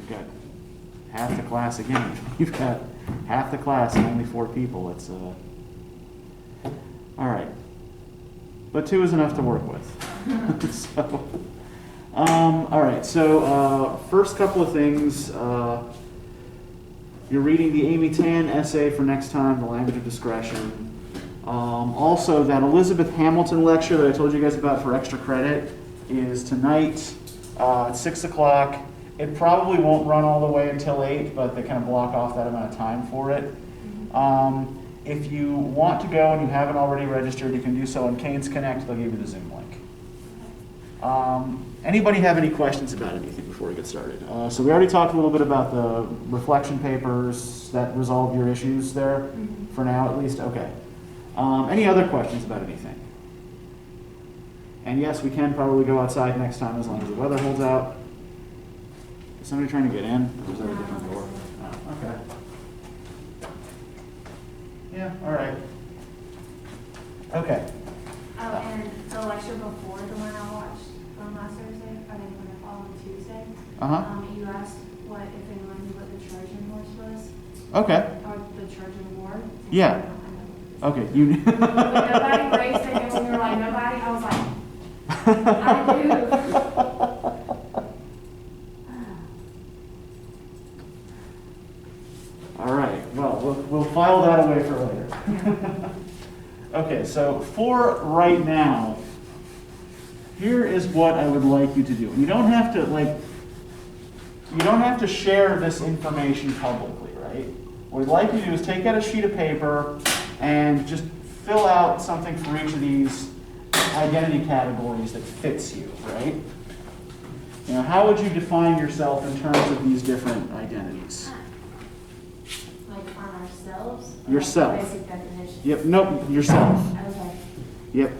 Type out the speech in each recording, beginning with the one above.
you've got half the class again. You've got half the class and only 4 people. It's all right. But 2 is enough to work with. So, all right. So first couple of things. You're reading the Amy Tan essay for next time, The Language of Discretion. Also, that Elizabeth Hamilton lecture that I told you guys about for extra credit is tonight at 6 o'clock. It probably won't run all the way until 8, but they kind of block off that amount of time for it. If you want to go and you haven't already registered, you can do so on Canes Connect. They'll give you the Zoom link. Anybody have any questions about anything before we get started? So we already talked a little bit about the reflection papers that resolve your issues there, for now at least. Okay. Any other questions about anything? And yes, we can probably go outside next time as long as the weather holds out. Is somebody trying to get in? Or is there a different door? Oh, okay. Yeah, all right. Okay. Oh, and the lecture before the one I watched from last Thursday, I think when it followed Tuesday, you asked what, if anyone knew what the Trojan horse was. Okay. Or the Trojan War. Yeah. Okay, you But nobody raised their hand when we were like, nobody. I was like, I do. All right, well, we'll file that away for later. Okay, so for right now, here is what I would like you to do. You don't have to share this information publicly, right? What we'd like you to do is take out a sheet of paper and just fill out something for each of these identity categories that fits you, right? Now, how would you define yourself in terms of these different identities? Like on ourselves? Yourself. Like basic definition. Yep, nope, yourself. Okay. Yep.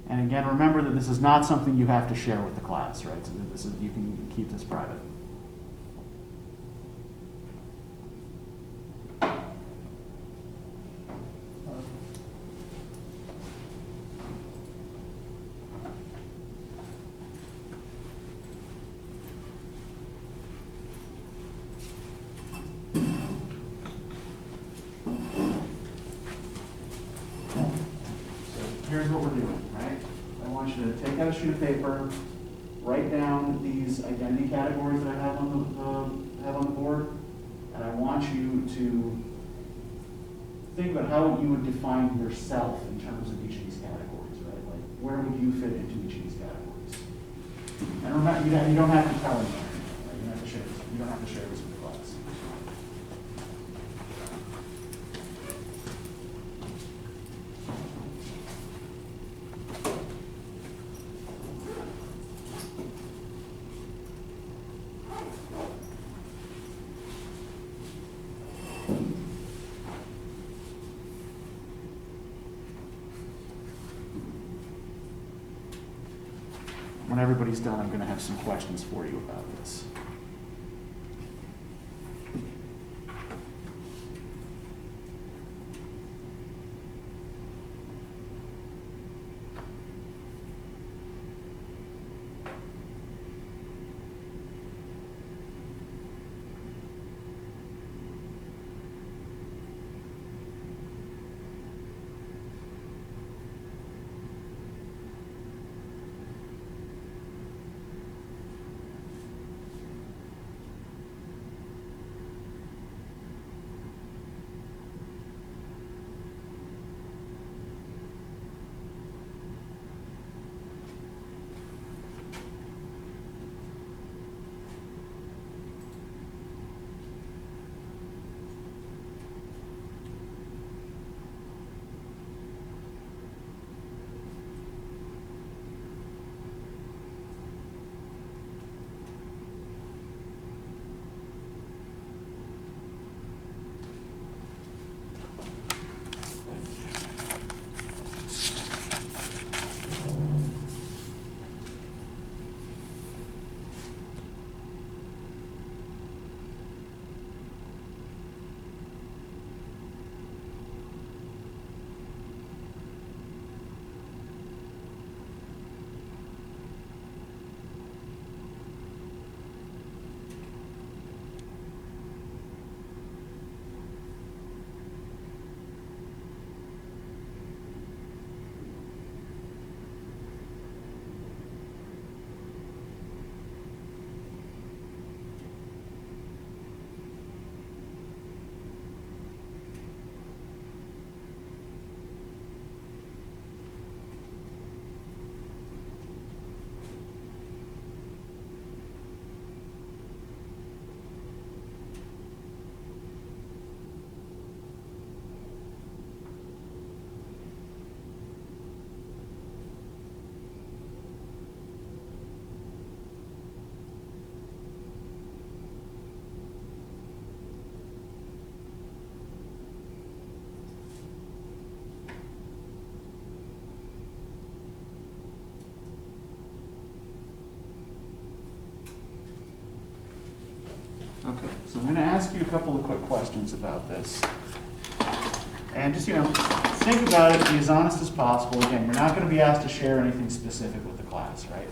And again, remember that this is not something you have to share with the class, right? So this is, you can keep this private. Here's what we're doing, right? I want you to take out a sheet of paper, write down these identity categories that I have on the board, and I want you to think about how you would define yourself in terms of each of these categories, right? Like, where would you fit into each of these categories? And remember, you don't have to tell anyone, right? You don't have to share this. You don't have to share this with the class. When everybody's done, I'm going to have some questions for you about this. Okay, so I'm going to ask you a couple of quick questions about this. And just, think about it, be as honest as possible. Again, you're not going to be asked to share anything specific with the class, right?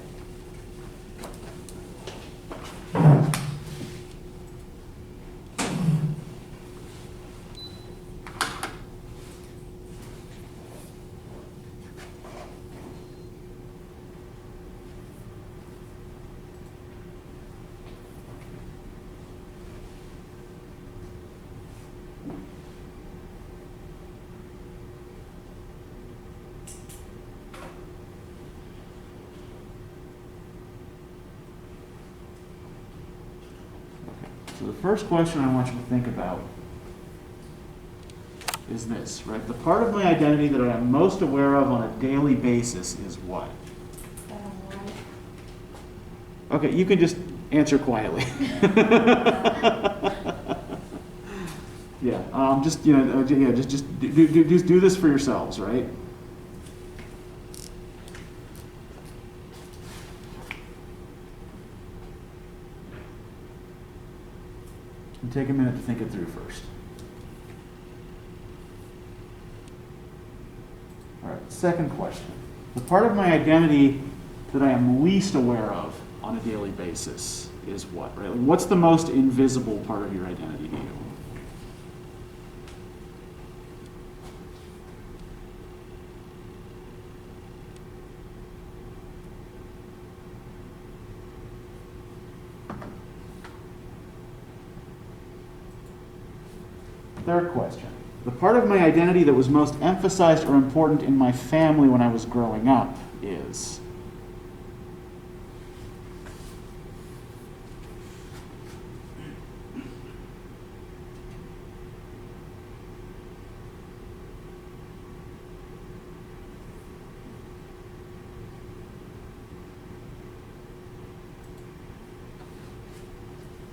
So the first question I want you to think about is this, right? The part of my identity that I am most aware of on a daily basis is what? Okay, you can just answer quietly. Yeah, just do this for yourselves, right? And take a minute to think it through first. All right, second question. The part of my identity that I am least aware of on a daily basis is what, right? Like, what's the most invisible part of your identity to you? Third question. The part of my identity that was most emphasized or important in my family when I was growing up is?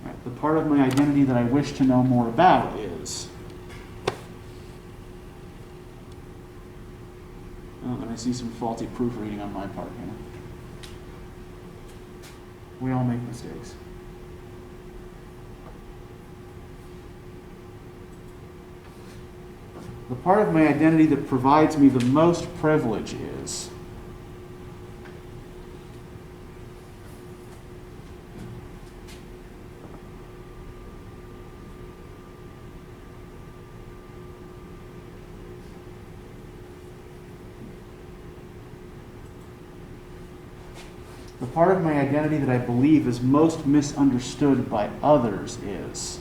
Right. The part of my identity that I wish to know more about is? Oh, and I see some faulty proofreading on my part here. We all make mistakes. The part of my identity that provides me the most privilege is? The part of my identity that I believe is most misunderstood by others is?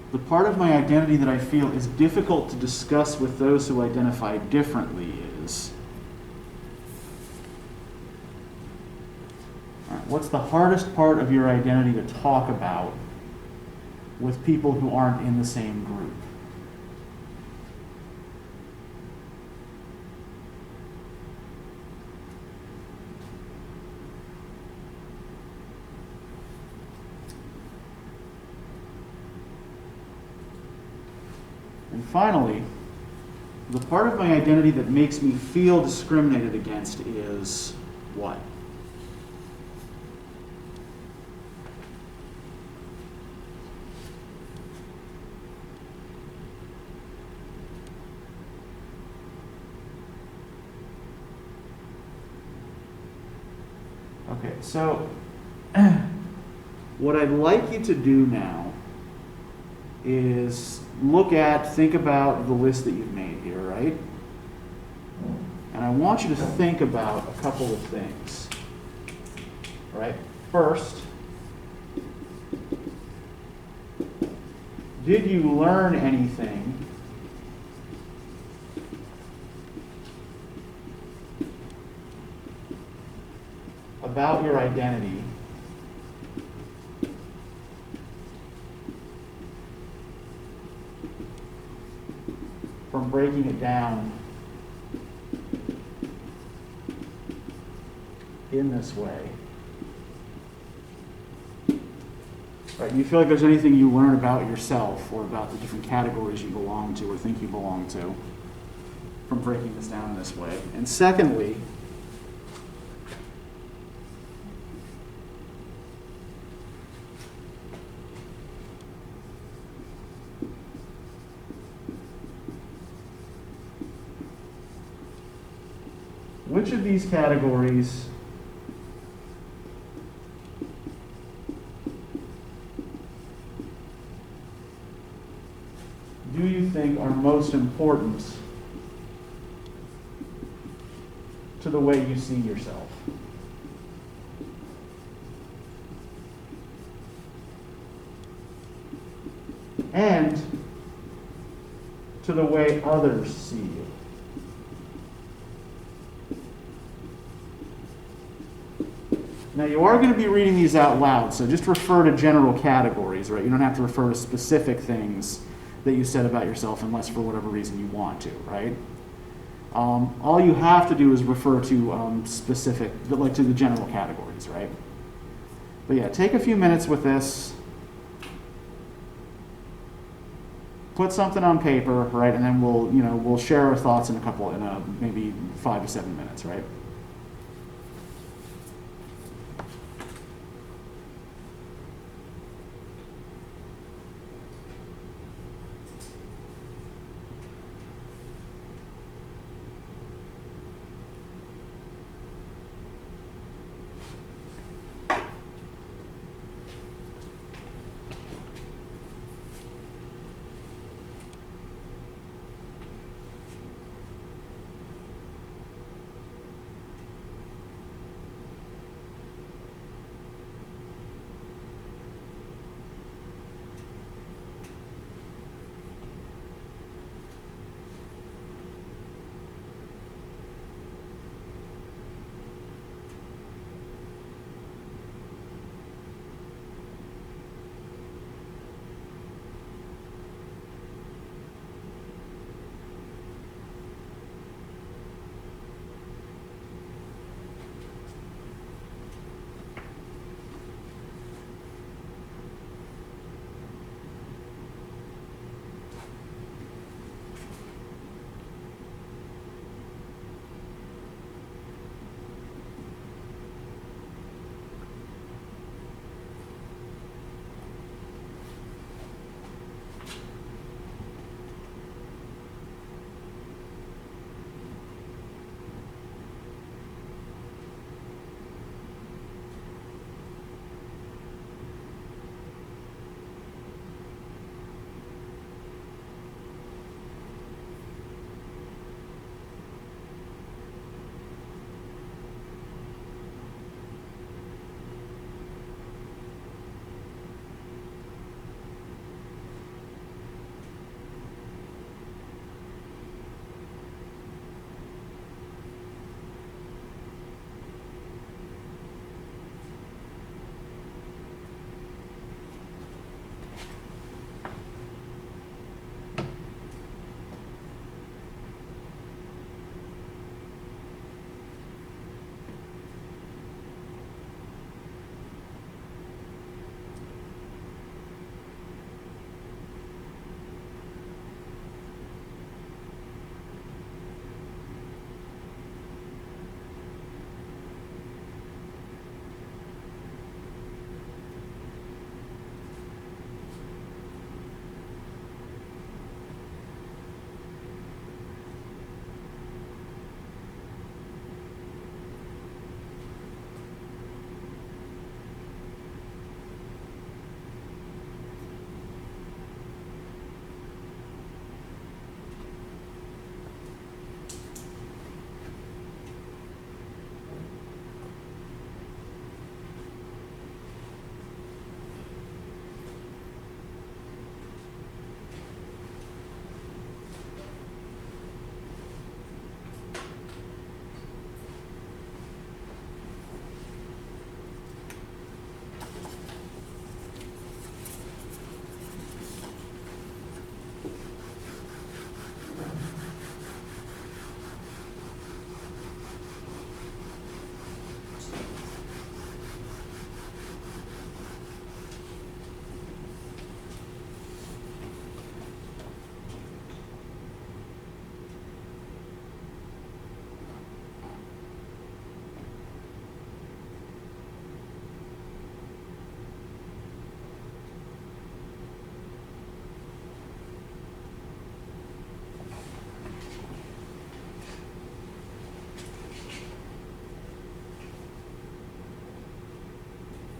The part of my identity that I feel is difficult to discuss with those who identify differently is? All right, what's the hardest part of your identity to talk about with people who aren't in the same group? And finally, the part of my identity that makes me feel discriminated against is what? Okay, so what I'd like you to do now is think about the list that you've made here, right? And I want you to think about a couple of things, right? First, did you learn anything about your identity from breaking it down in this way. Right, do you feel like there's anything you learn about yourself or about the different categories you belong to or think you belong to from breaking this down in this way? And secondly, which of these categories do you think are most important to the way you see yourself? And to the way others see you? Now, you are going to be reading these out loud, so just refer to general categories, right? You don't have to refer to specific things that you said about yourself unless for whatever reason you want to, right? All you have to do is refer to specific, like to the general categories, right? But yeah, take a few minutes with this. Put something on paper, right? And then we'll share our thoughts in maybe 5 to 7 minutes, right?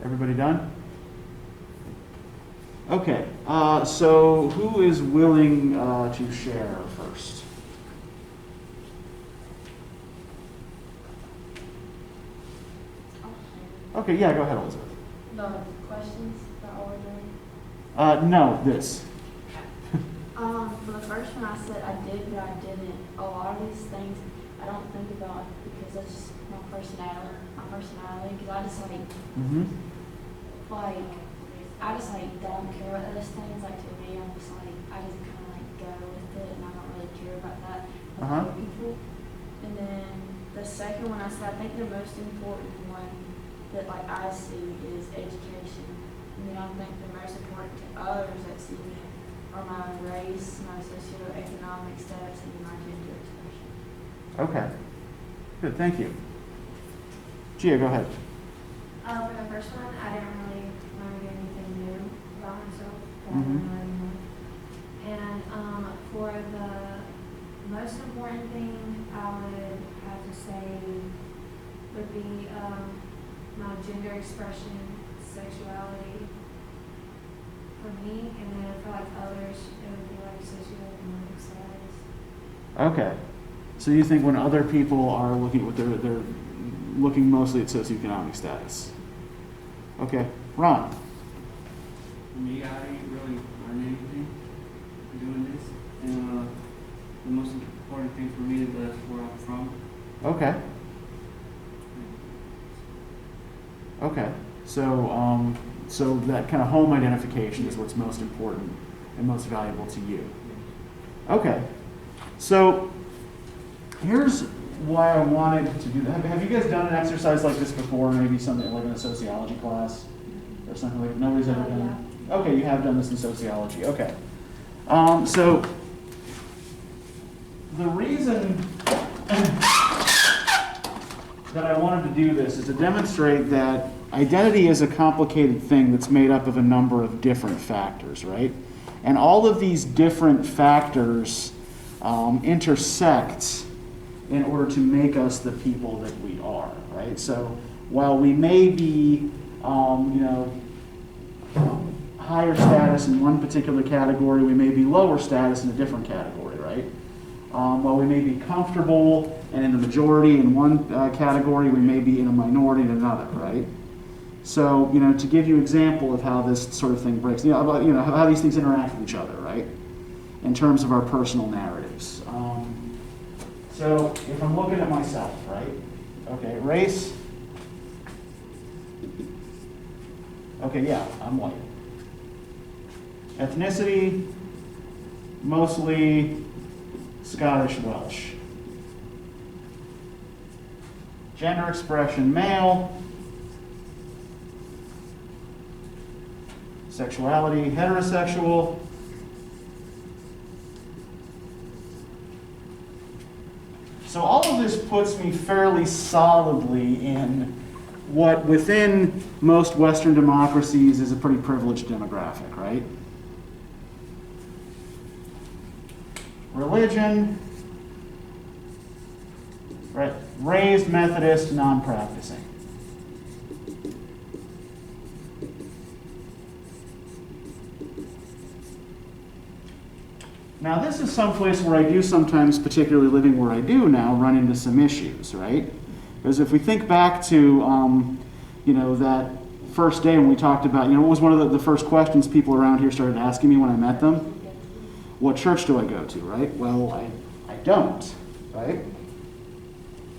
Everybody done? Okay, so who is willing to share first? Okay, yeah, go ahead, Elizabeth. No questions for Audre? No, this. For the first one, I said I did, but I didn't. A lot of these things I don't think about because that's just my personality. Because I just like, I just like don't care about those things. Like to me, I'm just like, I just kind of like go with it, and I don't really care about that with other people. And then the second one, I said I think the most important one that like I see is education. And then I think the most important to others that see me are my race, my socioeconomic status, and my gender expression. Okay, good, thank you. Gia, go ahead. For the first one, I didn't really learn anything new about myself, but I Mhm. learned anymore. And for the most important thing, I would have to say would be my gender expression, sexuality for me, and then for like others, it would be like socioeconomic status. Okay, so you think when other people are looking at what they're looking mostly at socioeconomic status. Okay, Ron. For me, I didn't really learn anything doing this, and the most important thing for me is that's where I'm from. Okay. Okay, so so that kind of home identification is what's most important and most valuable to you. Okay, so here's why I wanted to do that. Have you guys done an exercise like this before? Maybe something like in a sociology class or something like nobody's ever done it? Okay, you have done this in sociology. Okay, so the reason that I wanted to do this is to demonstrate that identity is a complicated thing that's made up of a number of different factors, right? And all of these different factors intersect in order to make us the people that we are, right? So while we may be, higher status in one particular category, we may be lower status in a different category, right? While we may be comfortable and in the majority in one category, we may be in a minority in another, right? So, to give you an example of how this sort of thing breaks, how these things interact with each other, right? In terms of our personal narratives. So, if I'm looking at myself, right? Okay, race. Okay, yeah, I'm white. Ethnicity, mostly Scottish Welsh. Gender expression, male. Sexuality, heterosexual. So all of this puts me fairly solidly in what within most Western democracies is a pretty privileged demographic, right? Religion, right? Raised Methodist, non-practicing. Now this is someplace where I do sometimes, particularly living where I do now, run into some issues, right? Because if we think back to, that first day when we talked about, what was one of the first questions people around here started asking me when I met them? What church do I go to, right? Well, I don't, right?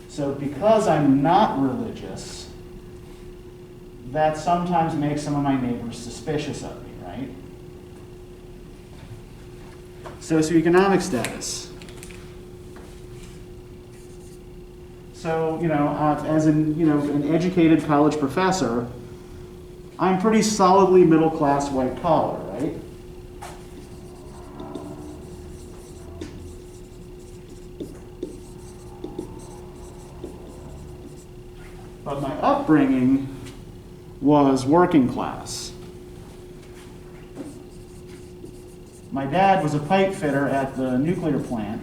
So because I'm not religious, that sometimes makes some of my neighbors suspicious of me, right? Socioeconomic status. So, as an educated college professor, I'm pretty solidly middle-class white collar, right? But my upbringing was working class. My dad was a pipe fitter at the nuclear plant,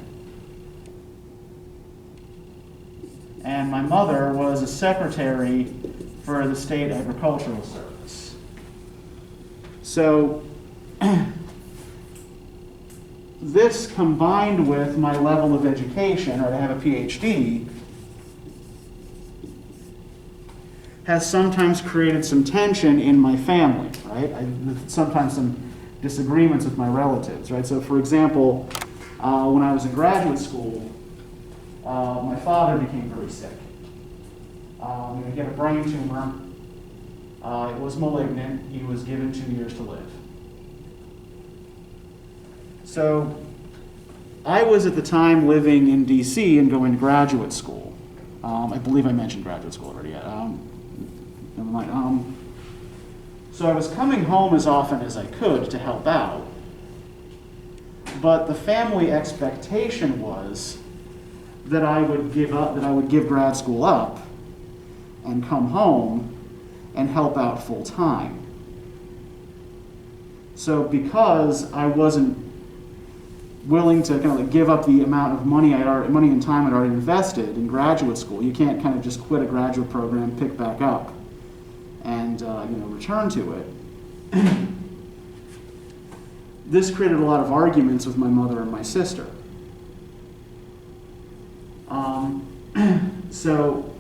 and my mother was a secretary for the state agricultural service. So this combined with my level of education, right, I have a PhD, has sometimes created some tension in my family, right? Sometimes some disagreements with my relatives, right? So for example, when I was in graduate school, my father became very sick. He had a brain tumor. It was malignant. He was given 2 years to live. So I was at the time living in DC and going to graduate school. I believe I mentioned graduate school already. Never mind. So I was coming home as often as I could to help out. But the family expectation was that I would give grad school up and come home and help out full time. So because I wasn't willing to kind of like give up the amount of money and time I'd already invested in graduate school, you can't kind of just quit a graduate program, pick back up, and return to it. This created a lot of arguments with my mother and my sister. So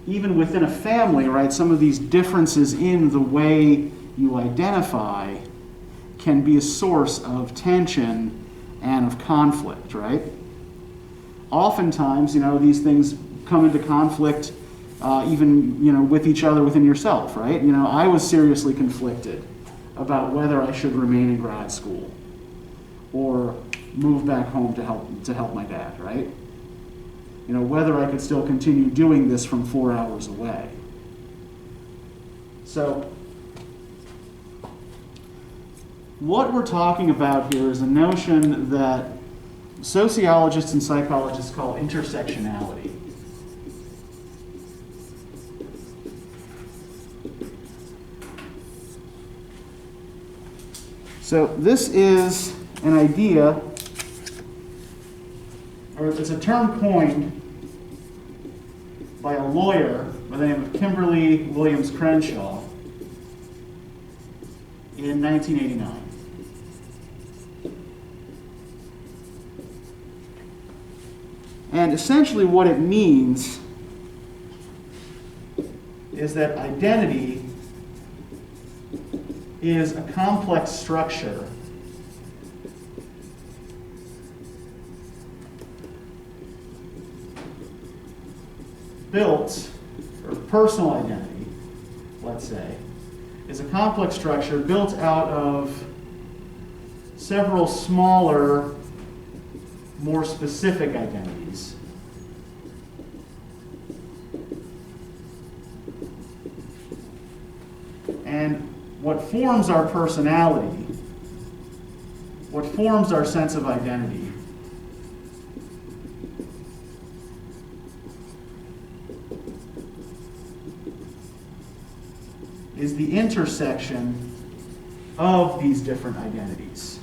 even within a family, right, some of these differences in the way you identify can be a source of tension and of conflict, right? Oftentimes, these things come into conflict even, with each other within yourself, right? I was seriously conflicted about whether I should remain in grad school or move back home to help my dad, right? Whether I could still continue doing this from 4 hours away. So what we're talking about here is a notion that sociologists and psychologists call intersectionality. So this is an idea, or it's a term coined by a lawyer by the name of Kimberly Williams Crenshaw in 1989. And essentially what it means is that identity is a complex structure built, or personal identity, let's say, is a complex structure built out of several smaller, more specific identities. And what forms our personality, what forms our sense of identity, is the intersection of these different identities.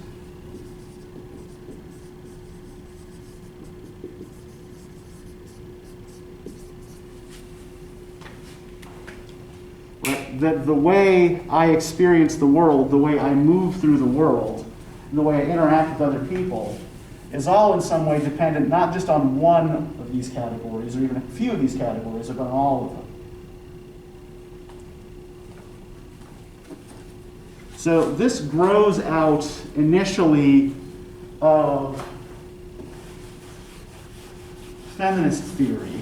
That the way I experience the world, the way I move through the world, and the way I interact with other people is all in some way dependent not just on one of these categories or even a few of these categories, but on all of them. So this grows out initially of feminist theory.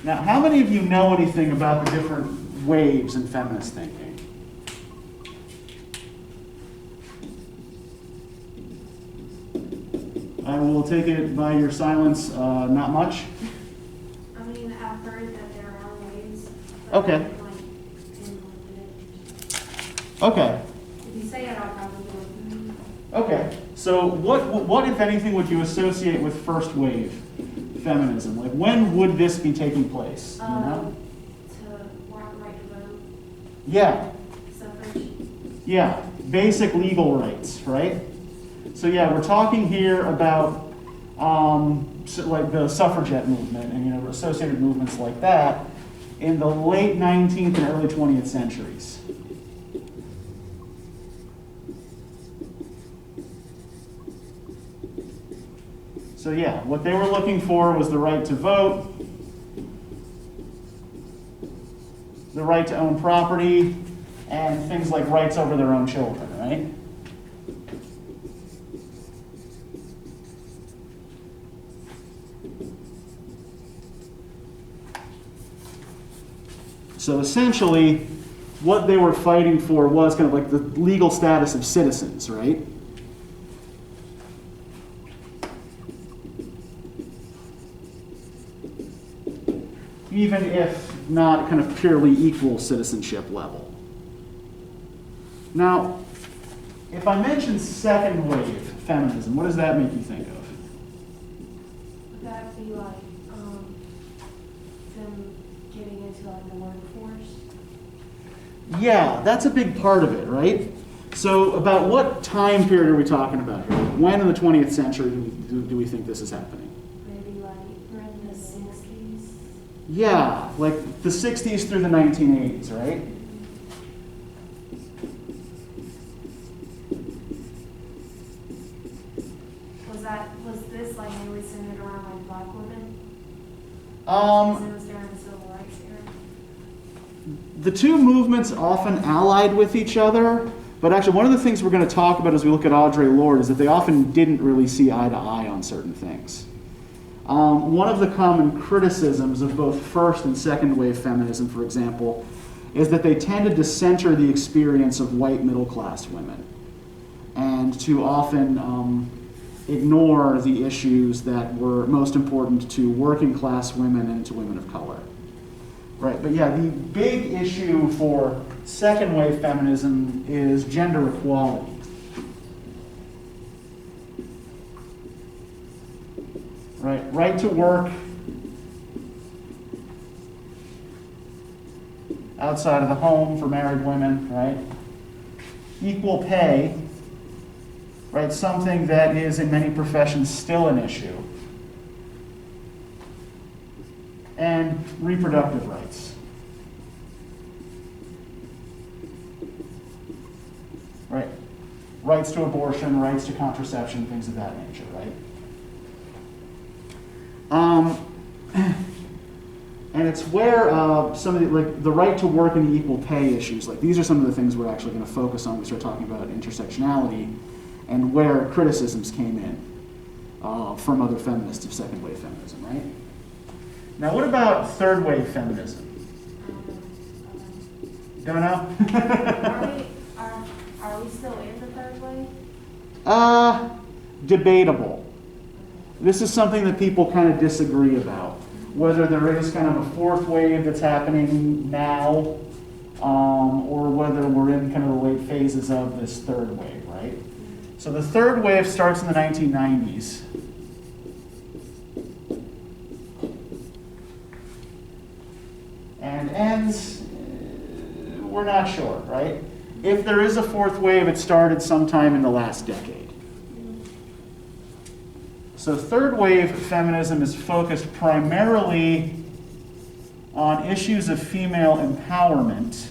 Now, how many of you know anything about the different waves in feminist thinking? I will take it by your silence, not much. I mean, I've heard that there are ways. Okay. Okay. If you say it, I'll probably do it. Okay. So what, if anything, would you associate with first wave feminism? Like, when would this be taking place? Do you know? To walk right to vote, Yeah. suffrage. Yeah. Basic legal rights, right? So yeah, we're talking here about like the suffragette movement and associated movements like that. in the late 19th and early 20th centuries. So yeah, what they were looking for was the right to vote, the right to own property, and things like rights over their own children, right? So essentially, what they were fighting for was kind of like the legal status of citizens, right? Even if not kind of purely equal citizenship level. Now, if I mention second wave feminism, what does that make you think of? Would that be like, them getting into like the workforce? Yeah, that's a big part of it, right? So about what time period are we talking about here? When in the 20th century do we think this is happening? Maybe like around the 60s? Yeah, like the 60s through the 1980s, right? Was this like mainly centered around like black women? It was during the civil rights era? The two movements often allied with each other, but actually one of the things we're going to talk about as we look at Audre Lorde is that they often didn't really see eye to eye on certain things. One of the common criticisms of both first and second wave feminism, for example, is that they tended to center the experience of white middle class women and to often ignore the issues that were most important to working class women and to women of color. Right, but yeah, the big issue for second wave feminism is gender equality. Right to work outside of the home for married women, right? Equal pay, right? Something that is in many professions still an issue. And reproductive rights. Right? Rights to abortion, rights to contraception, things of that nature, right? And it's where some of the right to work and the equal pay issues, like these are some of the things we're actually going to focus on when we start talking about intersectionality and where criticisms came in from other feminists of second wave feminism, right? Now, what about third wave feminism? Don't know? Are we still in the third wave? Debatable. This is something that people kind of disagree about. Whether there is kind of a fourth wave that's happening now, or whether we're in kind of the late phases of this third wave, right? So the third wave starts in the 1990s. And ends, we're not sure, right? If there is a fourth wave, it started sometime in the last decade. So third wave feminism is focused primarily on issues of female empowerment,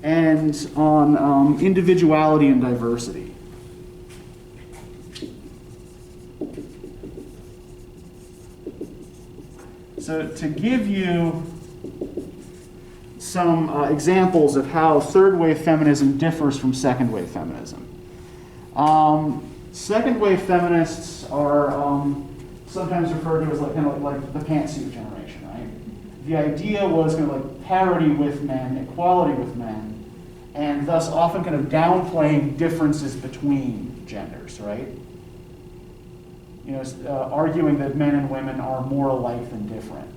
and on individuality and diversity. So to give you some examples of how third wave feminism differs from second wave feminism. Second wave feminists are sometimes referred to as like kind of like the pantsuit generation, right? The idea was kind of like parity with men, equality with men, and thus often kind of downplaying differences between genders, right? You know, arguing that men and women are more alike than different.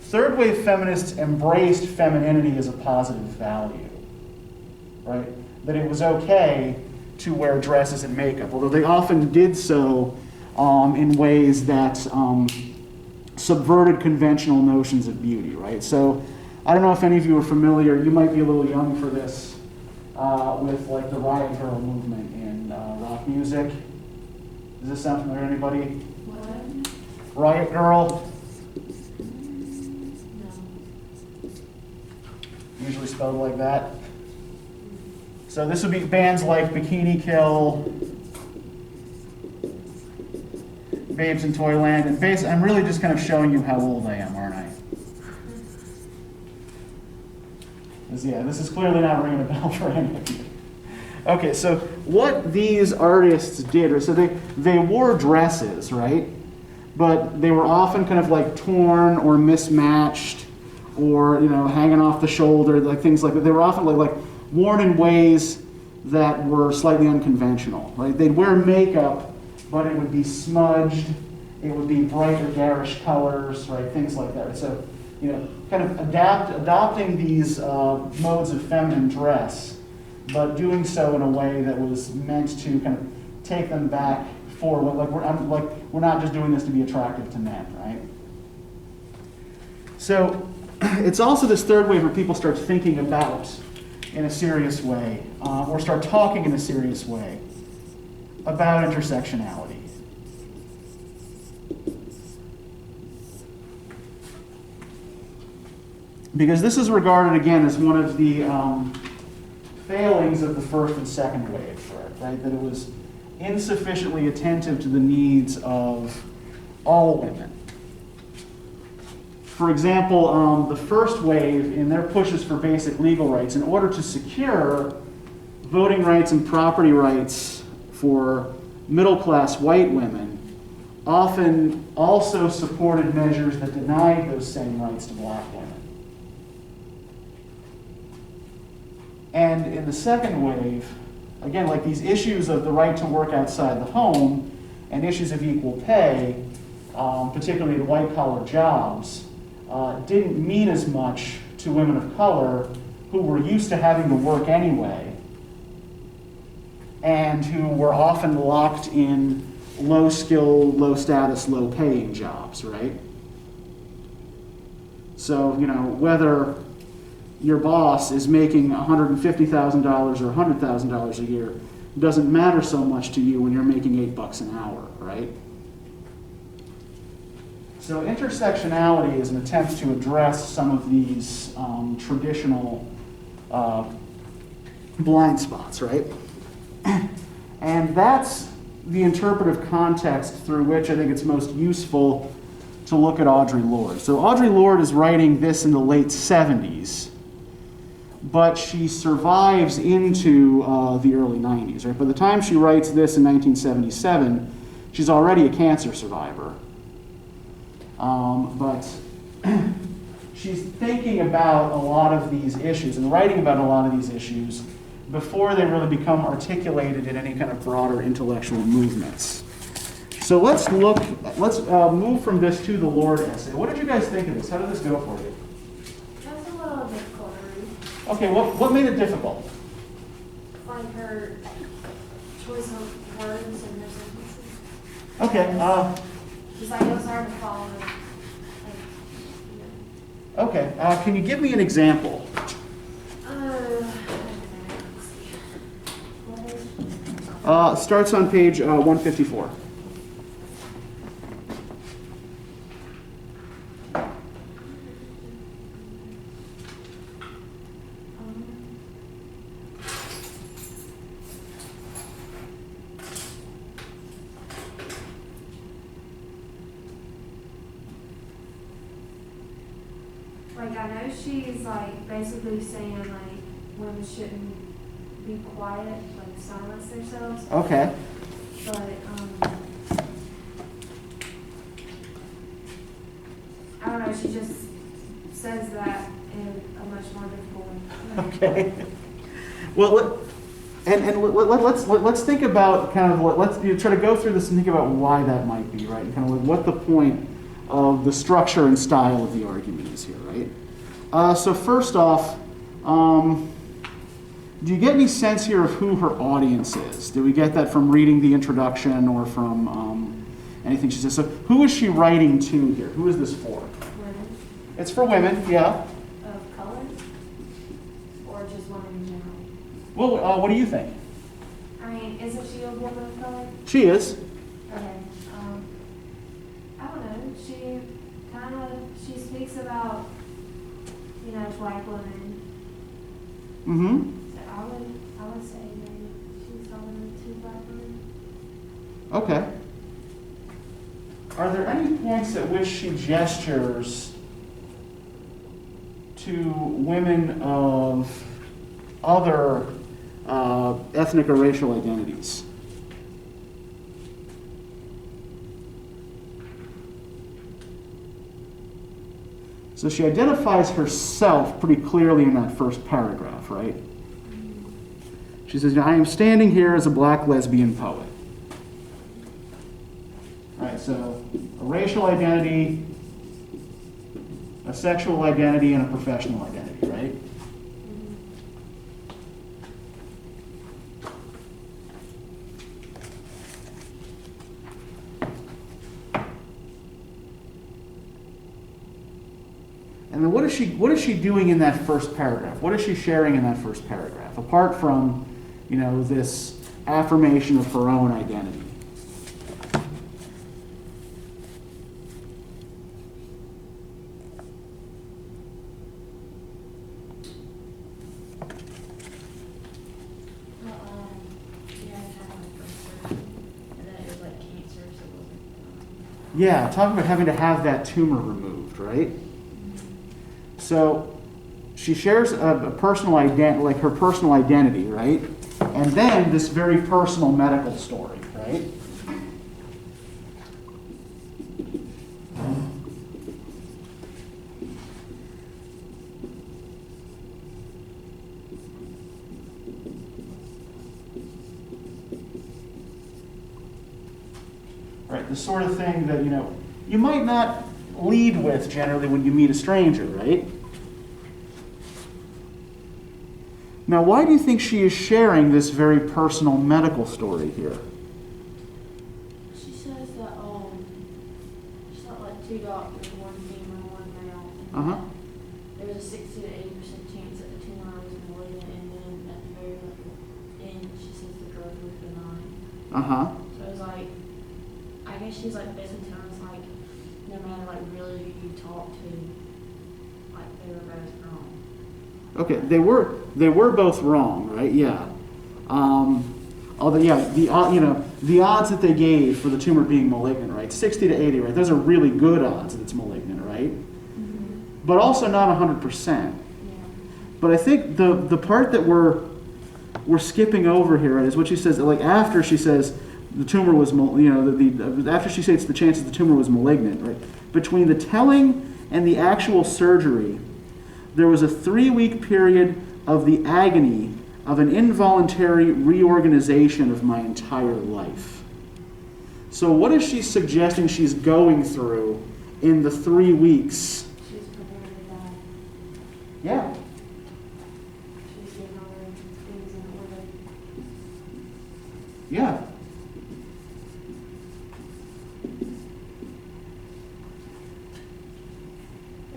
Third wave feminists embraced femininity as a positive value, right? That it was okay to wear dresses and makeup, although they often did so in ways that subverted conventional notions of beauty, right? So I don't know if any of you are familiar, you might be a little young for this, with like the Riot Girl movement in rock music. Does this sound familiar to anybody? What? Riot Girl, No. usually spelled like that. So this would be bands like Bikini Kill, Babes in Toyland, and I'm really just kind of showing you how old I am, aren't I? Yeah, this is clearly not ringing a bell for any of you. Okay, so what these artists did, so they wore dresses, right? But they were often kind of like torn or mismatched, or hanging off the shoulder, like things like that. They were often like worn in ways that were slightly unconventional, right? They'd wear makeup, but it would be smudged, it would be bright or garish colors, right? Things like that. So, kind of adopting these modes of feminine dress, but doing so in a way that was meant to kind of take them back forward. Like we're not just doing this to be attractive to men, right? So it's also this third wave where people start thinking about in a serious way, or start talking in a serious way about intersectionality. Because this is regarded, again, as one of the failings of the first and second wave, right? That it was insufficiently attentive to the needs of all women. For example, the first wave, in their pushes for basic legal rights, in order to secure voting rights and property rights for middle-class white women, often also supported measures that denied those same rights to black women. And in the second wave, again, like these issues of the right to work outside the home and issues of equal pay, particularly in white-collar jobs, didn't mean as much to women of color who were used to having to work anyway and who were often locked in low-skill, low-status, low-paying jobs, right? So, whether your boss is making $150,000 or $100,000 a year doesn't matter so much to you when you're making $8 an hour, right? So intersectionality is an attempt to address some of these traditional blind spots, right? And that's the interpretive context through which I think it's most useful to look at Audre Lorde. So Audre Lorde is writing this in the late 70s, but she survives into the early 90s, right? By the time she writes this in 1977, she's already a cancer survivor. But she's thinking about a lot of these issues and writing about a lot of these issues before they really become articulated in any kind of broader intellectual movements. So let's move from this to the Lorde essay. What did you guys think of this? How did this go for you? That's a little difficult to read. Okay, what made it difficult? Like her choice of words and her sentences. Okay, It's like it was hard to follow. okay. Can you give me an example? Starts on page 154. Like, I know she's like basically saying like women shouldn't be quiet, like silence themselves. Okay. But I don't know. She just says that in a much more difficult way. Okay. Well, let's think about kind of let's try to go through this and think about why that might be, right? And kind of what the point of the structure and style of the argument is here, right? So first off, do you get any sense here of who her audience is? Do we get that from reading the introduction or from anything she says? So who is she writing to here? Who is this for? Women It's for women, yeah. of color, or just women in general. Well, what do you think? I mean, isn't she a woman of color? She is. kind of, she speaks about, you know, black women. Mm-hmm. So I would say maybe she's talking to black women. Okay. Are there any points at which she gestures to women of other ethnic or racial identities? So she identifies herself pretty clearly in that first paragraph, right? She says, I am standing here as a black lesbian poet. Right, so a racial identity, a sexual identity, and a professional identity, right? And then what is she doing in that first paragraph? What is she sharing in that first paragraph? Apart from, you know, this affirmation of her own identity. Yeah, talking about having to have that tumor removed, right? So she shares a personal identity, like her personal identity, right? And then this very personal medical story, right? Right, the sort of thing that, you know, you might not lead with generally when you meet a stranger, right? Now, why do you think she is sharing this very personal medical story here? She says that she's got like 2 doctors, one female, one male. Uh-huh. There's a 60 to 80% chance that the tumor was malignant, and then at the very end, she says the drug was benign. Uh-huh. So it was like, I guess she's like basically telling us like, no matter like really who you talk to, like they were both wrong. Okay, they were both wrong, right? Yeah. Although, yeah, the odds that they gave for the tumor being malignant, right? 60 to 80, right? Those are really good odds that it's malignant, right? Mm-hmm. But also not 100%. Yeah. But I think the part that we're skipping over here, right, is what she says. Like after she says the tumor was, after she states the chances the tumor was malignant, right? Between the telling and the actual surgery, there was a 3-week period of the agony of an involuntary reorganization of my entire life. So what is she suggesting she's going through in the 3 weeks? She's prepared to die. Yeah. She's getting all her things in order. Yeah.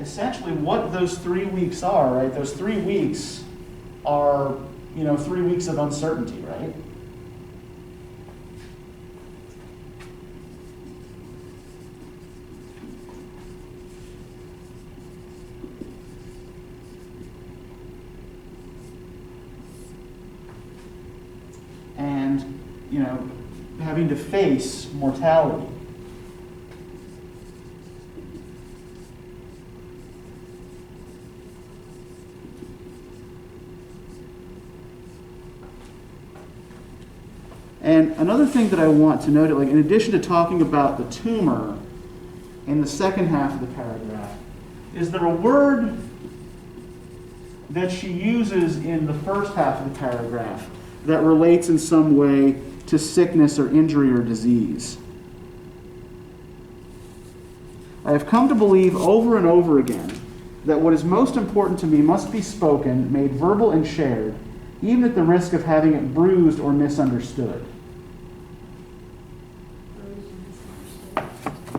Essentially what those 3 weeks are, right? Those 3 weeks are, 3 weeks of uncertainty, right? And, having to face mortality. And another thing that I want to note, like in addition to talking about the tumor in the second half of the paragraph, is there a word that she uses in the first half of the paragraph that relates in some way to sickness or injury or disease? I have come to believe over and over again that what is most important to me must be spoken, made verbal and shared, even at the risk of having it bruised or misunderstood.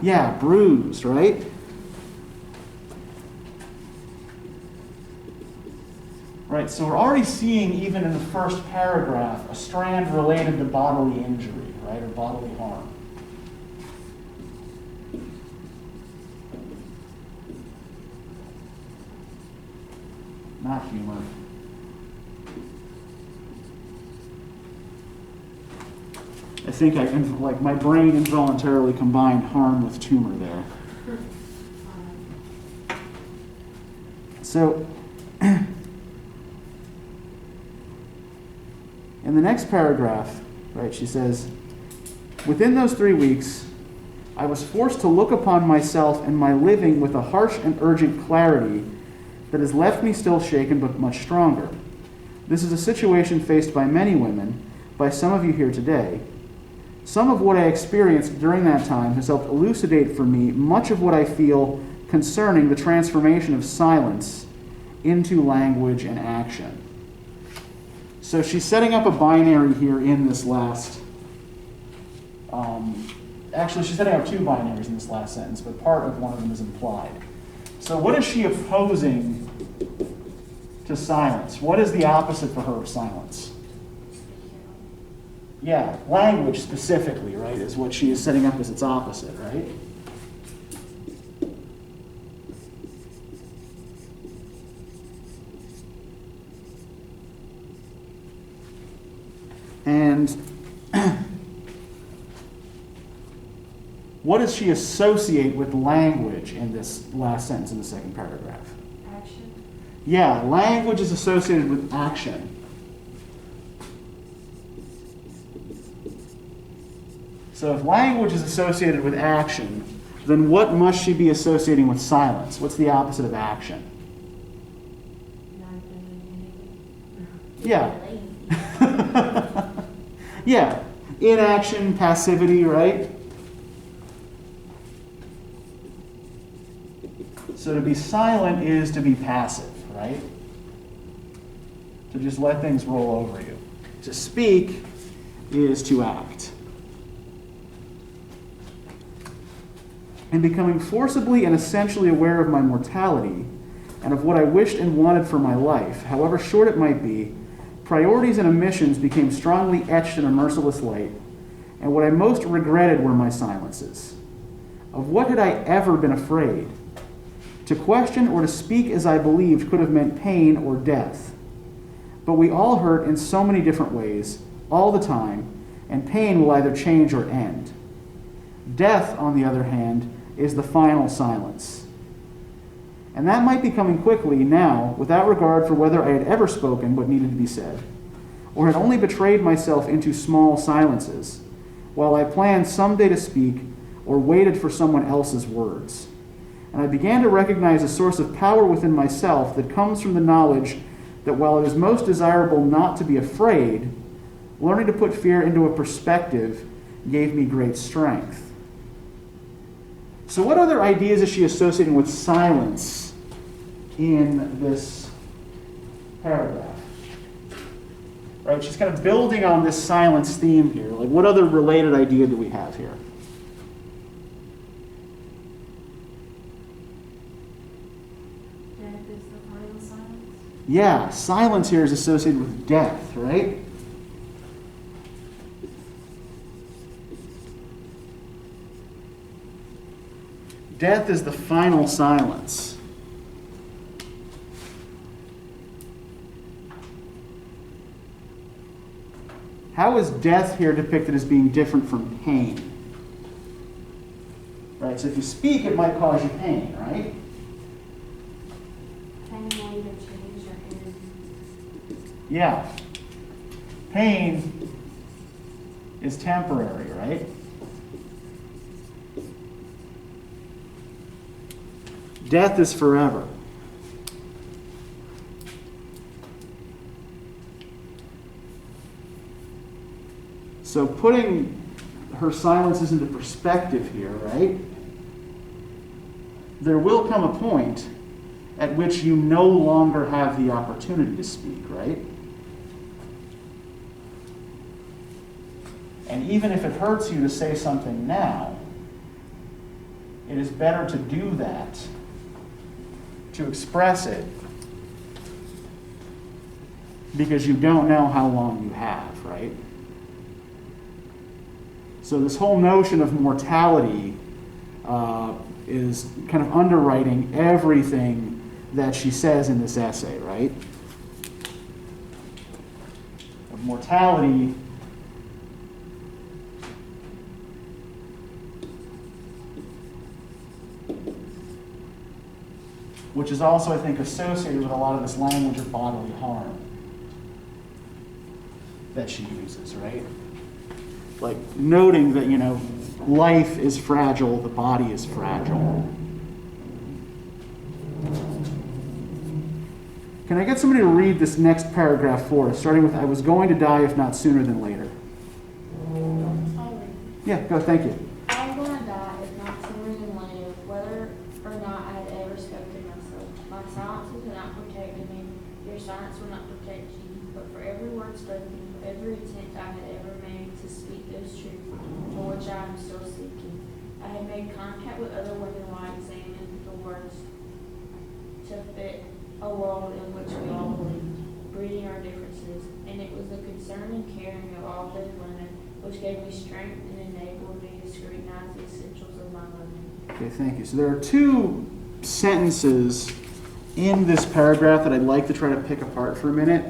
Yeah, bruised, right? Right, so we're already seeing, even in the first paragraph, a strand related to bodily injury, right, or bodily harm. not humor. I think my brain involuntarily combined harm with tumor there. So, in the next paragraph, right, she says, within those 3 weeks, I was forced to look upon myself and my living with a harsh and urgent clarity that has left me still shaken but much stronger. This is a situation faced by many women, by some of you here today. Some of what I experienced during that time has helped elucidate for me much of what I feel concerning the transformation of silence into language and action. So she's setting up a binary here in this last, actually she's setting up 2 binaries in this last sentence, but part of one of them is implied. So what is she opposing to silence? What is the opposite for her of silence? Yeah, language specifically, right, is what she is setting up as its opposite, right? And what does she associate with language in this last sentence in the second paragraph? Action. Yeah, language is associated with action. So if language is associated with action, then what must she be associating with silence? What's the opposite of action? Yeah. Yeah, inaction, passivity, right? So to be silent is to be passive, right? To just let things roll over you. To speak is to act. And becoming forcibly and essentially aware of my mortality and of what I wished and wanted for my life, however short it might be, priorities and omissions became strongly etched in a merciless light, and what I most regretted were my silences. Of what had I ever been afraid? To question or to speak as I believed could have meant pain or death. But we all hurt in so many different ways, all the time, and pain will either change or end. Death, on the other hand, is the final silence. And that might be coming quickly now, without regard for whether I had ever spoken what needed to be said, or had only betrayed myself into small silences, while I planned someday to speak or waited for someone else's words. And I began to recognize a source of power within myself that comes from the knowledge that while it is most desirable not to be afraid, learning to put fear into a perspective gave me great strength. So what other ideas is she associating with silence in this paragraph? Right, she's kind of building on this silence theme here. Like, what other related idea do we have here? Death is the final silence. Yeah, silence here is associated with death, right? Death is the final silence. How is death here depicted as being different from pain? Right, so if you speak, it might cause you pain, right? Pain will either change or end. Yeah. Pain is temporary, right? Death is forever. So putting her silences into perspective here, right? There will come a point at which you no longer have the opportunity to speak, right? And even if it hurts you to say something now, it is better to do that, to express it, because you don't know how long you have, right? So this whole notion of mortality is kind of underwriting everything that she says in this essay, right? Of mortality which is also, I think, associated with a lot of this language of bodily harm that she uses, right? Like noting that, life is fragile, the body is fragile. Can I get somebody to read this next paragraph for us, starting with, I was going to die if not sooner than later? Yeah, go, thank you. I was going to die if not sooner than later, whether or not I had ever spoken myself. My silence will not protect me. Your silence will not protect you. But for every word spoken, for every attempt I had ever made to speak those truths, for which I am still seeking, I had made contact with other women while I examined the words to fit a world in which we all believed, breeding our differences, and it was the concern and caring of all those women which gave me strength and enabled me to scrutinize the essentials of my living. Okay, thank you. So there are two sentences in this paragraph that I'd like to try to pick apart for a minute.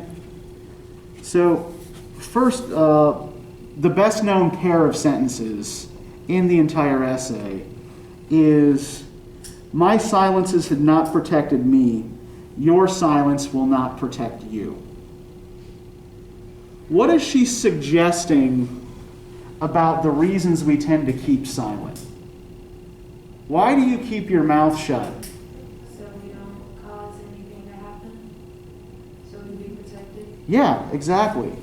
So first, the best known pair of sentences in the entire essay is, my silences had not protected me, your silence will not protect you. What is she suggesting about the reasons we tend to keep silent? Why do you keep your mouth shut? So we don't cause anything to happen? So we be protected? Yeah, exactly.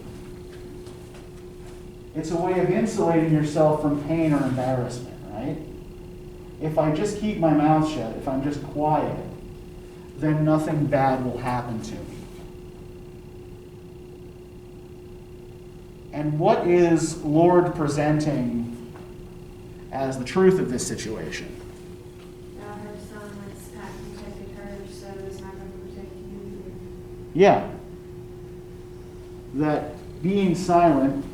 It's a way of insulating yourself from pain or embarrassment, right? If I just keep my mouth shut, if I'm just quiet, then nothing bad will happen to me. And what is Lorde presenting as the truth of this situation? Now her silence had protected her, so it's not going to protect you either. Yeah. That being silent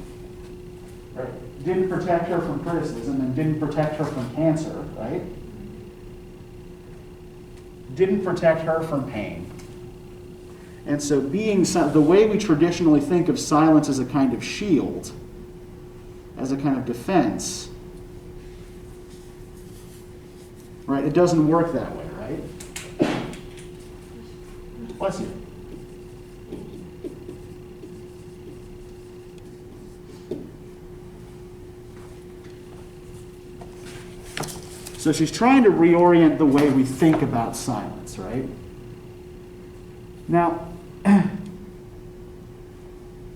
didn't protect her from criticism and didn't protect her from cancer, right? Didn't protect her from pain. And so the way we traditionally think of silence as a kind of shield, as a kind of defense, right? It doesn't work that way, right? Bless you. So she's trying to reorient the way we think about silence, right? Now,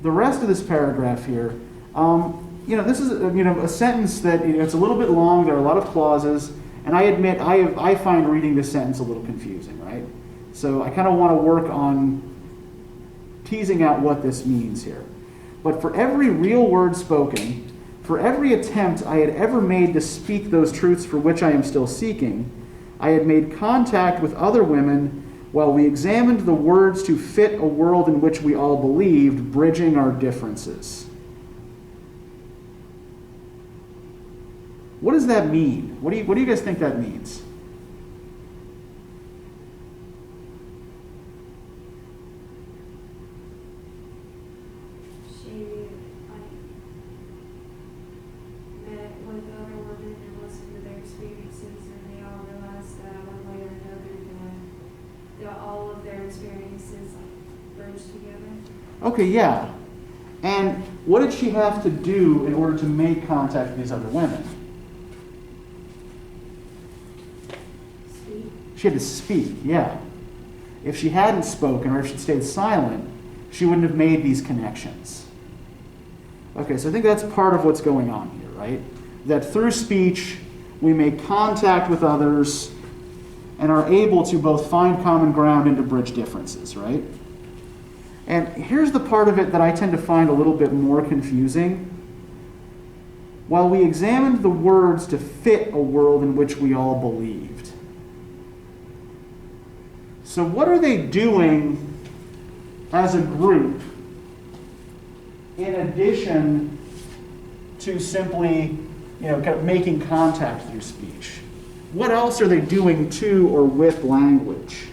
the rest of this paragraph here, this is a sentence that it's a little bit long. There are a lot of clauses, and I admit I find reading this sentence a little confusing, right? So I kind of want to work on teasing out what this means here. But for every real word spoken, for every attempt I had ever made to speak those truths for which I am still seeking, I had made contact with other women while we examined the words to fit a world in which we all believed, bridging our differences. What does that mean? What do you guys think that means? She met with other women and listened to their experiences, and they all realized that one way or another that all of their experiences bridged together. Okay, yeah. And what did she have to do in order to make contact with these other women? Speak. She had to speak, yeah. If she hadn't spoken or if she'd stayed silent, she wouldn't have made these connections. Okay, so I think that's part of what's going on here, right? That through speech, we make contact with others and are able to both find common ground and to bridge differences, right? And here's the part of it that I tend to find a little bit more confusing. While we examined the words to fit a world in which we all believed. So what are they doing as a group in addition to simply, kind of making contact through speech? What else are they doing to or with language?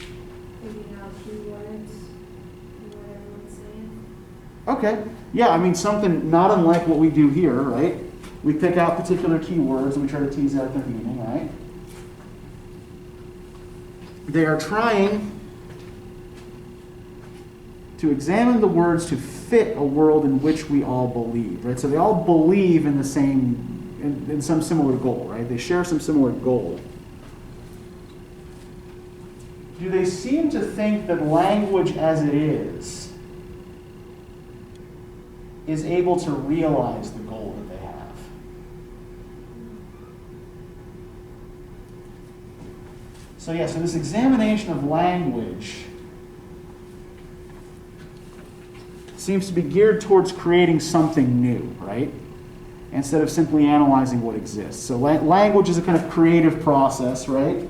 They Okay, yeah, I mean, something not unlike what we do here, right? We pick out particular keywords and we try to tease out their meaning, right? They are trying to examine the words to fit a world in which we all believe, right? So they all believe in the same, in some similar goal, right? They share some similar goal. Do they seem to think that language as it is able to realize the goal that they have? So yeah, so this examination of language seems to be geared towards creating something new, right? Instead of simply analyzing what exists. So language is a kind of creative process, right?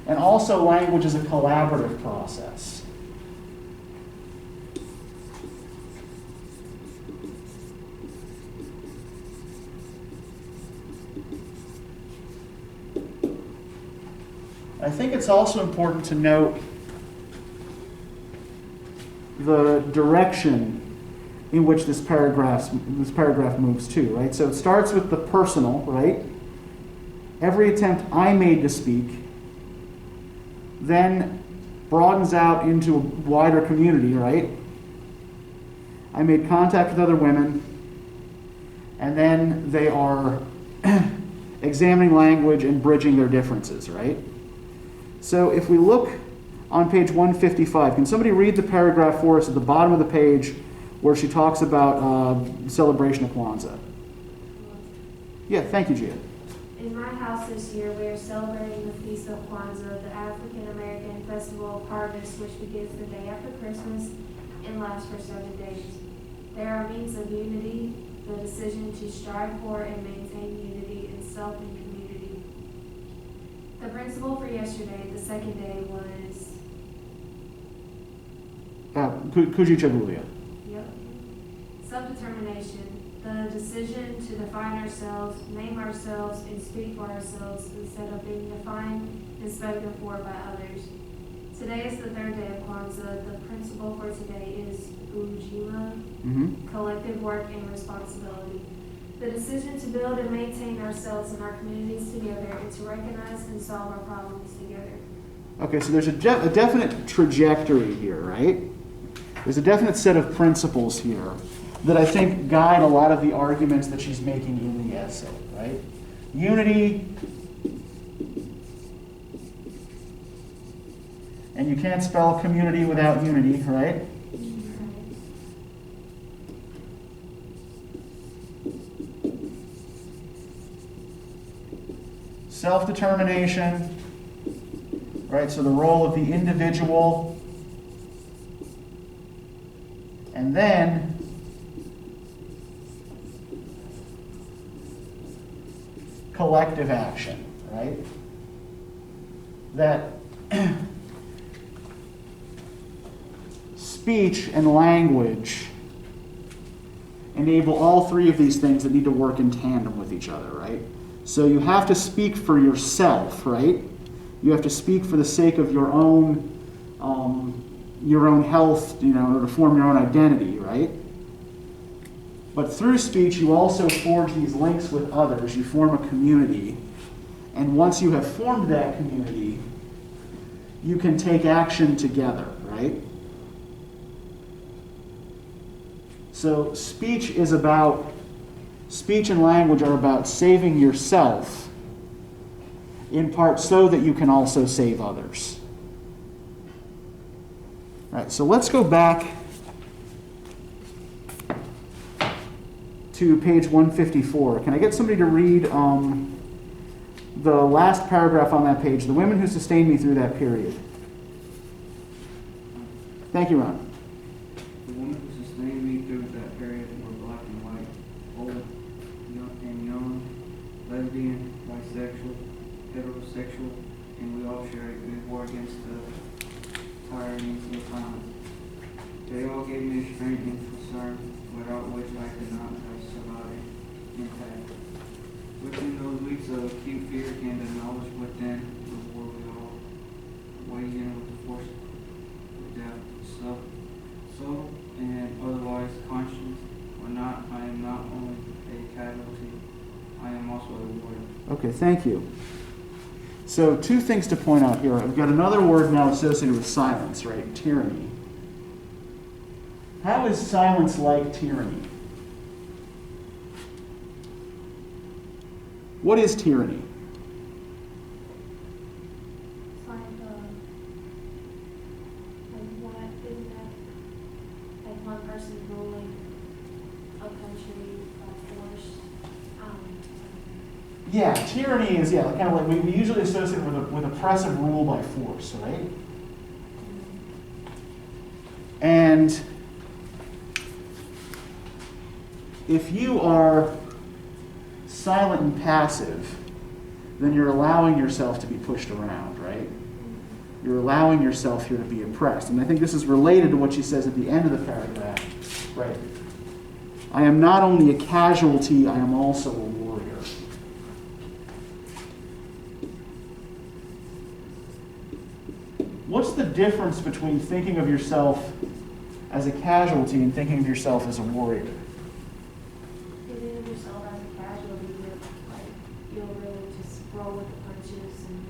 And also language is a collaborative process. I think it's also important to note the direction in which this paragraph moves to, right? So it starts with the personal, right? Every attempt I made to speak then broadens out into a wider community, right? I made contact with other women, and then they are examining language and bridging their differences, right? So if we look on page 155, can somebody read the paragraph for us at the bottom of the page where she talks about celebration of Kwanzaa? Yeah, thank you, Gia. In my house this year, we are celebrating the Feast of Kwanzaa, the African American Festival of Harvest, which begins the day after Christmas and lasts for 7 days. There are means of unity, the decision to strive for and maintain unity in self and community. The principle for yesterday, the second day, was Kujichagulia. Yep. Self-determination, the decision to define ourselves, name ourselves, and speak for ourselves instead of being defined and spoken for by others. Today is the third day of Kwanzaa. The principle for today is Ujima, collective work and responsibility. The decision to build and maintain ourselves and our communities together and to recognize and solve our problems together. Okay, so there's a definite trajectory here, right? There's a definite set of principles here that I think guide a lot of the arguments that she's making in the essay, right? Unity, and you can't spell community without unity, right? Self-determination, right? So the role of the individual, and then collective action, right? That speech and language enable all three of these things that need to work in tandem with each other, right? So you have to speak for yourself, right? You have to speak for the sake of your own health, in order to form your own identity, right? But through speech, you also forge these links with others. You form a community. And once you have formed that community, you can take action together, right? So speech and language are about saving yourself, in part so that you can also save others. All right, so let's go back to page 154. Can I get somebody to read the last paragraph on that page, the women who sustained me through that period? Thank you, Ron. The women who sustained me through that period were black and white, old and young, lesbian, bisexual, heterosexual, and we all share a good war against the tyrannies of violence. They all gave me strength and concern, without which I could not have survived intact. Within those weeks of acute fear came the knowledge within the war we all weighed in with the force of death, subtle and otherwise Okay, thank you. So 2 things to point out here. I've got another word now associated with silence, right? Tyranny. How is silence like tyranny? What is tyranny? It's like what isn't that like one person ruling a country by force? Yeah, tyranny is, kind of like, we usually associate it with oppressive rule by force, right? And if you are silent and passive, then you're allowing yourself to be pushed around, right? You're allowing yourself here to be oppressed. And I think this is related to what she says at the end of the paragraph, right? I am not only a casualty, I am also a warrior. What's the difference between thinking of yourself as a casualty and thinking of yourself as a warrior? Thinking of yourself as a casualty, you'll really just roll with the punches and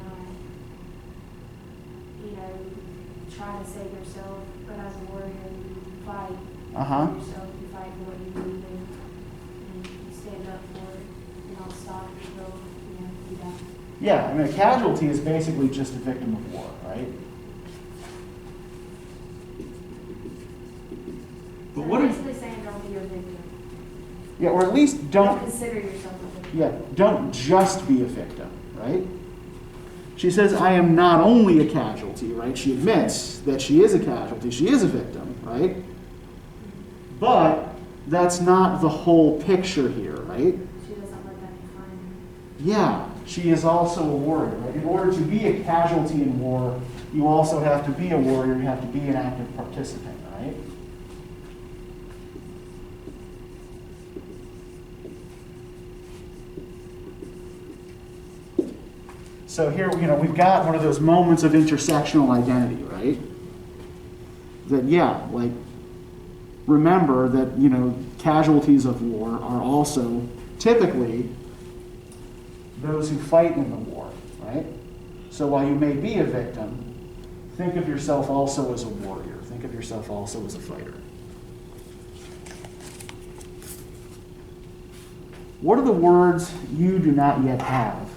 try to save yourself. But as a warrior, you fight for yourself. You fight for what you believe in, and you stand up for it. You don't stop until you die. Yeah, I mean, a casualty is basically just a victim of war, right? But So what if, basically saying don't be a victim. yeah, or at least Don't consider yourself a victim. yeah, don't just be a victim, right? She says, I am not only a casualty, right? She admits that she is a casualty, she is a victim, right? But that's not the whole picture here, right? She doesn't let that define her. Yeah, she is also a warrior, right? In order to be a casualty in war, you also have to be a warrior, you have to be an active participant, right? So here, we've got one of those moments of intersectional identity, right? That, remember that, casualties of war are also typically those who fight in the war, right? So while you may be a victim, think of yourself also as a warrior. Think of yourself also as a fighter. What are the words you do not yet have?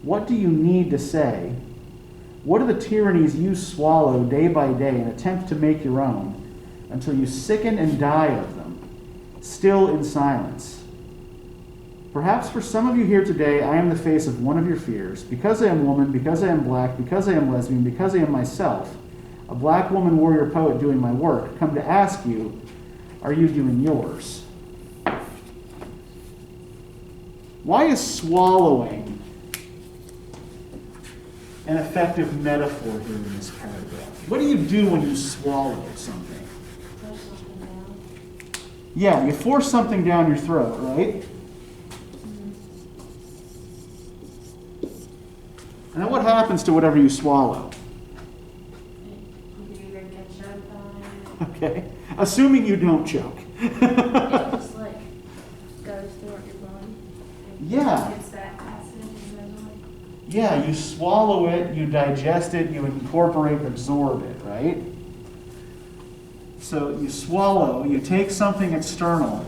What do you need to say? What are the tyrannies you swallow day by day and attempt to make your own until you sicken and die of them, still in silence? Perhaps for some of you here today, I am the face of one of your fears. Because I am woman, because I am black, because I am lesbian, because I am myself, a black woman warrior poet doing my work, come to ask you, are you doing yours? Why is swallowing an effective metaphor here in this paragraph? What do you do when you swallow something? Push something down. Yeah, you force something down your throat, right? And then what happens to whatever you swallow? You can either get choked on it. Okay, assuming you don't choke. It just goes throughout your body. Yeah. It's that acid and then Yeah, you swallow it, you digest it, you incorporate, absorb it, right? So you swallow, you take something external,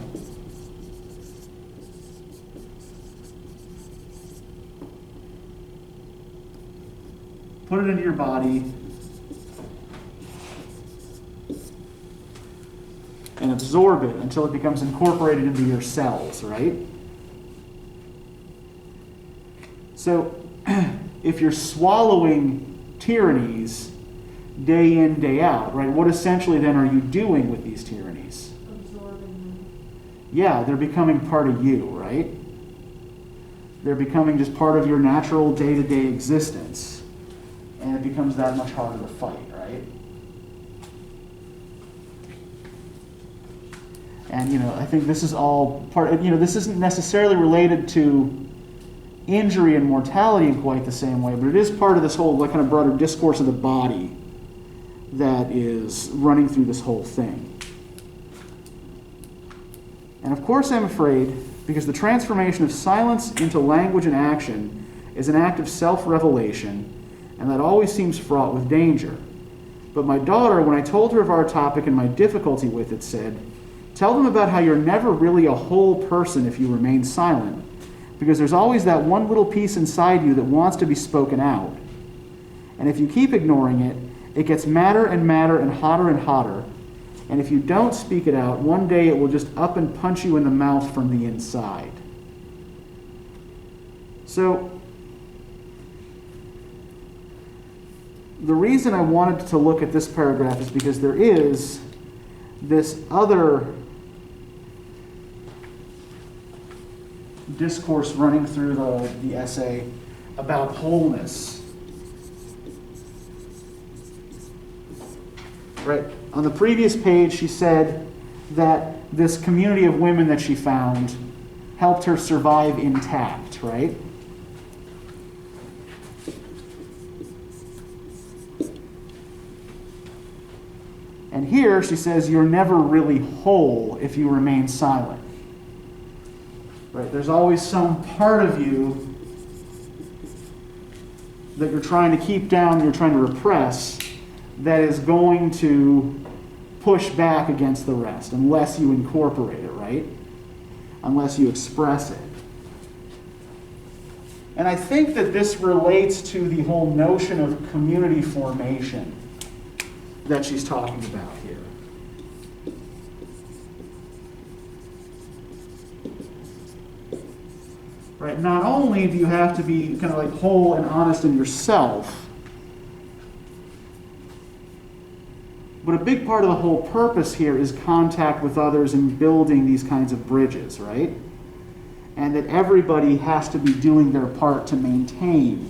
put it into your body, and absorb it until it becomes incorporated into your cells, right? So if you're swallowing tyrannies day in, day out, right, what essentially then are you doing with these tyrannies? absorbing them. Yeah, they're becoming part of you, right? They're becoming just part of your natural day-to-day existence. And it becomes that much harder to fight, right? And, I think this is all part, this isn't necessarily related to injury and mortality in quite the same way, but it is part of this whole kind of broader discourse of the body that is running through this whole thing. And of course I'm afraid, because the transformation of silence into language and action is an act of self-revelation, and that always seems fraught with danger. But my daughter, when I told her of our topic and my difficulty with it, said, "Tell them about how you're never really a whole person if you remain silent, because there's always that one little piece inside you that wants to be spoken out. And if you keep ignoring it, it gets madder and madder and hotter, and if you don't speak it out, one day it will just up and punch you in the mouth from the inside." So, the reason I wanted to look at this paragraph is because there is this other discourse running through the essay about wholeness. Right. On the previous page, she said that this community of women that she found helped her survive intact, right? And here she says you're never really whole if you remain silent. Right? There's always some part of you that you're trying to keep down, you're trying to repress, that is going to push back against the rest unless you incorporate it, right? Unless you express it. And I think that this relates to the whole notion of community formation that she's talking about here. Right? Not only do you have to be kind of like whole and honest in yourself, but a big part of the whole purpose here is contact with others and building these kinds of bridges, right? And that everybody has to be doing their part to maintain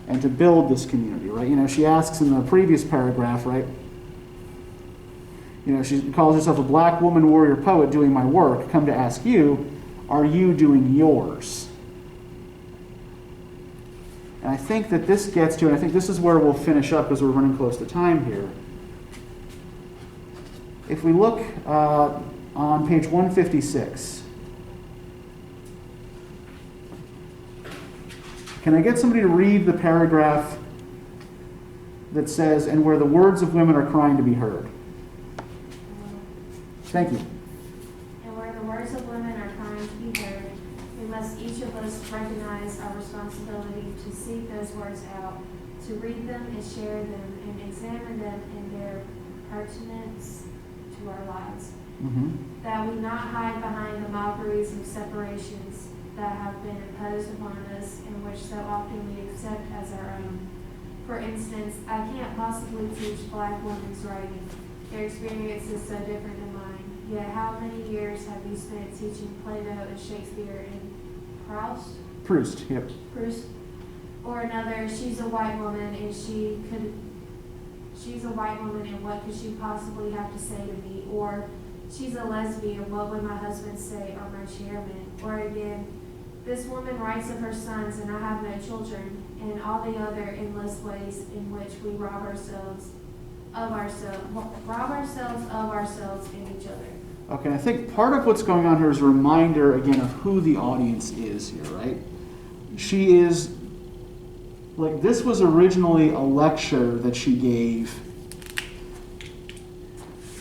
and to build this community, right? You know, she asks in the previous paragraph, right? You know, she calls herself a black woman warrior poet doing my work. Come to ask you, are you doing yours? And I think that this gets to, and I think this is where we'll finish up because we're running close to time here. If we look on page 156, can I get somebody to read the paragraph that says, "and where the words of women are crying to be heard"? Thank you. And where the words of women are crying to be heard, we must each of us recognize our responsibility to seek those words out, to read them and share them, and examine them in their pertinence to our lives. Mm-hmm. That we not hide behind the mockeries of separations that have been imposed upon us and which so often we accept as our own. For instance, I can't possibly teach black women's writing. Their experience is so different than mine. Yet how many years have you spent teaching Plato and Shakespeare and Proust, yep. Proust? Or another, she's a white woman and she's a white woman and what could she possibly have to say to me? Or she's a lesbian, what would my husband say, or my chairman? Or again, this woman writes of her sons and I have no children, and all the other endless ways in which we rob ourselves of ourselves and each other. Okay, I think part of what's going on here is a reminder again of who the audience is here, right? She is, like, this was originally a lecture that she gave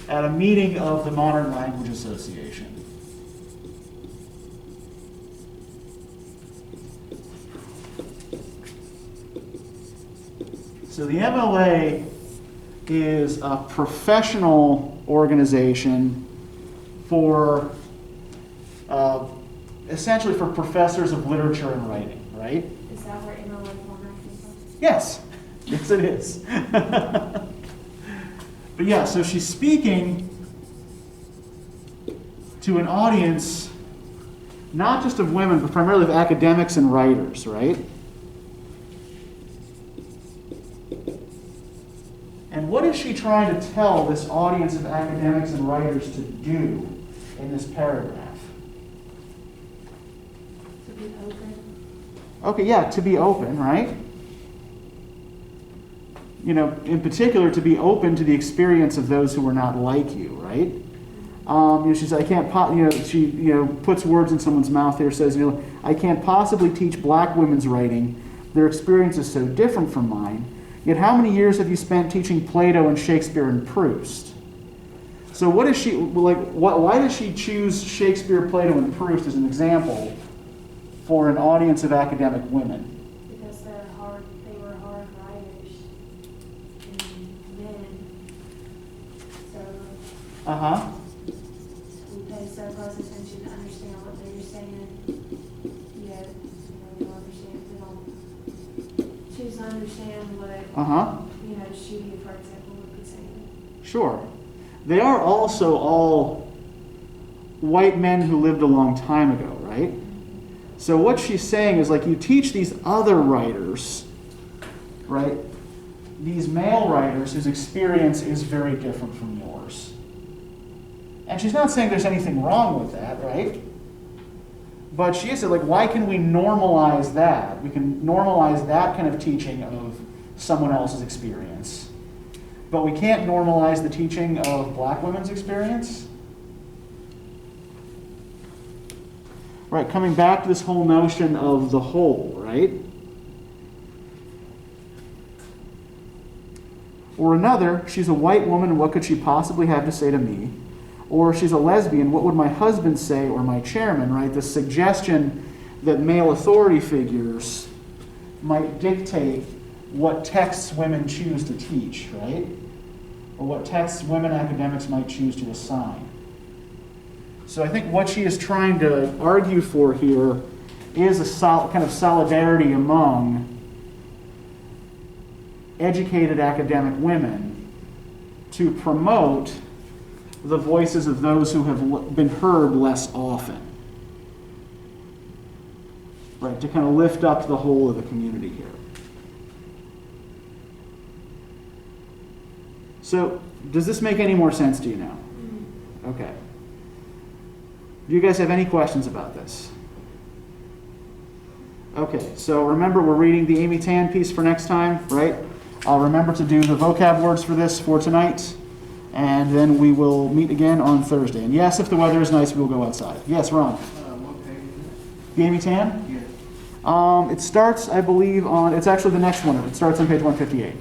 at a meeting of the Modern Language Association. So the MLA is a professional organization for, essentially for professors of literature and writing, right? Is that where MLA format came from? Yes, yes it is. But yeah, so she's speaking to an audience, not just of women, but primarily of academics and writers, right? And what is she trying to tell this audience of academics and writers to do in this paragraph? To be open. Okay, yeah, to be open, right? You know, in particular, to be open to the experience of those who are not like you, right? She says, she puts words in someone's mouth here, says, I can't possibly teach black women's writing. Their experience is so different from mine. Yet how many years have you spent teaching Plato and Shakespeare and Proust? So what is she, why does she choose Shakespeare, Plato, and Proust as an example for an audience of academic women? Because they were hard writers and men. So Uh-huh. we pay so close attention to understand what they're saying. Yet, we don't understand, we don't choose to understand what, Uh-huh. Shudi, for example, would be saying. Sure. They are also all white men who lived a long time ago, right? So what she's saying is, you teach these other writers, right? These male writers whose experience is very different from yours. And she's not saying there's anything wrong with that, right? But she is saying, why can we normalize that? We can normalize that kind of teaching of someone else's experience. But we can't normalize the teaching of black women's experience. Right, coming back to this whole notion of the whole, right? Or another, she's a white woman, what could she possibly have to say to me? Or she's a lesbian, what would my husband say, or my chairman, right? The suggestion that male authority figures might dictate what texts women choose to teach, right? Or what texts women academics might choose to assign. So I think what she is trying to argue for here is a kind of solidarity among educated academic women to promote the voices of those who have been heard less often. Right, to kind of lift up the whole of the community here. So, does this make any more sense to you now? Okay. Do you guys have any questions about this? Okay, so remember we're reading the Amy Tan piece for next time, right? I'll remember to do the vocab words for this for tonight, and then we will meet again on Thursday. And yes, if the weather is nice, we'll go outside. Yes, Ron? What page is it? The Amy Tan? Yes. It starts, I believe, it's actually the next one. It starts on page 158.